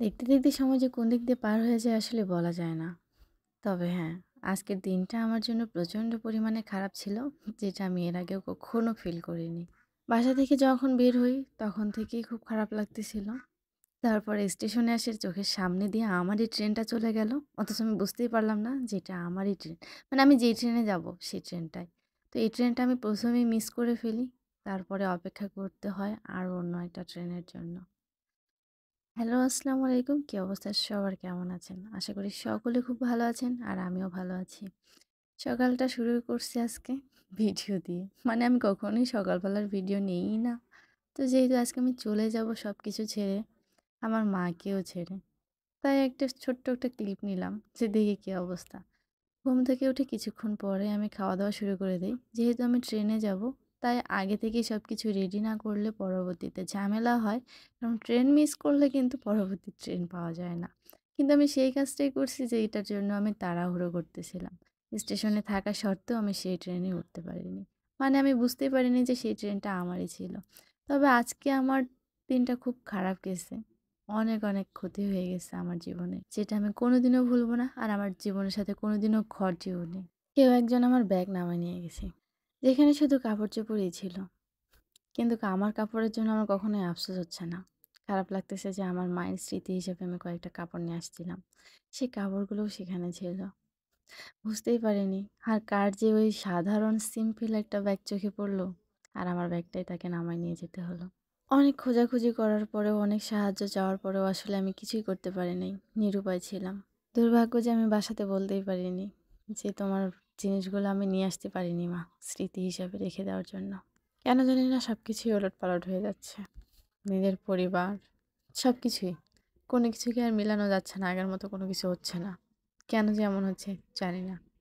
দেখতে, দেখতে সময় যে কোন দিক দিয়ে পার হয়ে যায় আসলে বলা যায় না। তবে হ্যাঁ, আজকের দিনটা আমার জন্য প্রচণ্ড পরিমাণে খারাপ ছিল, যেটা আমি এর আগেও কখনো ফিল করিনি। বাসা থেকে যখন বের হই, তখন থেকেই খুব খারাপ লাগতেছিল। তারপরে স্টেশনে এসে চোখের সামনে দিয়ে আমারই ট্রেনটা চলে গেল। অথচ আমি বুঝতেই পারলাম না যে এটা আমারই ট্রেন। মানে আমি যেই ট্রেনে যাব সেই ট্রেনটাই। তো এই ট্রেনটা আমি ১ম এই মিস করে ফেলি। তারপরে অপেক্ষা করতে হয় আরও অন্য একটা ট্রেনের জন্য। হ্যালো, আসসালামু আলাইকুম। কি অবস্থা? সবার কেমন আছেন? আশা করি সকলে খুব ভালো আছেন আর আমিও ভালো আছি। সকালটা শুরু করছি আজকে ভিডিও দিয়ে। মানে আমি কখনোই সকালবেলার ভিডিও নেইই না। তো যেহেতু আজকে আমি চলে যাব সবকিছু ছেড়ে, আমার মাকেও ছেড়ে। তাই একটা ছোট্ট একটা ক্লিপ নিলাম যে দেখি কী অবস্থা। ঘুম থেকে উঠে কিছুক্ষণ পরে আমি খাওয়া-দাওয়া শুরু করে দেই। যেহেতু আমি ট্রেনে যাব, তাই আগে থেকেই সবকিছু রেডি না করলে পরবর্তীতে ঝামেলা হয়। কারণ ট্রেন মিস করলে কিন্তু পরবর্তী ট্রেন পাওয়া যায় না। কিন্তু আমি সেই কাজটাই করছি যে এটার জন্য আমি তাড়াহুড়ো করতেছিলাম। স্টেশনে থাকা সত্ত্বেও আমি সেই ট্রেনে উঠতে পারিনি। মানে আমি বুঝতেই পারিনি যে সেই ট্রেনটা আমারই ছিল। তবে আজকে আমার দিনটা খুব খারাপ গেছে। অনেক, অনেক ক্ষতি হয়ে গেছে আমার জীবনে। যেটা আমি কোনোদিনও ভুলবো না। আর আমার জীবনের সাথে কোনোদিনও ঘটেওনি। কেউ একজন আমার ব্যাগ নামায় নিয়ে গেছে। যেখানে শুধু কাপড়-চোপড়ই ছিল। কিন্তু আমার কাপড়ের জন্য আমার কখনোই আফসোস হচ্ছে না। খারাপ লাগতেছে যে আমার মায়ের স্মৃতি হিসেবে আমি কয়েকটা কাপড় নিয়ে আসছিলাম। সেই কাপড়গুলোও সেখানে ছিল। বুঝতেই পারিনি। আর কার যে ওই সাধারণ সিম্পল একটা ব্যাগ চোখে পড়লো, আর আমার ব্যাগটাই তাকে নামায় নিয়ে যেতে হলো। অনেক খোঁজাখুঁজি করার পরেও, অনেক সাহায্য চাওয়ার পরেও আসলে আমি কিছুই করতে পারি নাই। নিরুপায় ছিলাম। দুর্ভাগ্য যে আমি বাসাতে বলতেই পারিনি যে, "তোমার জিনিসগুলো আমি নিয়ে আসতে পারিনি মা, স্মৃতি হিসাবে রেখে দেওয়ার জন্য।" কেন জানি না সবকিছুই ওলটপালট হয়ে যাচ্ছে। নিজের পরিবার, সবকিছুই। কোনো কিছুকে আর মিলানো যাচ্ছে না। আগের মতো কোনো কিছু হচ্ছে না। কেন যে এমন হচ্ছে জানি না।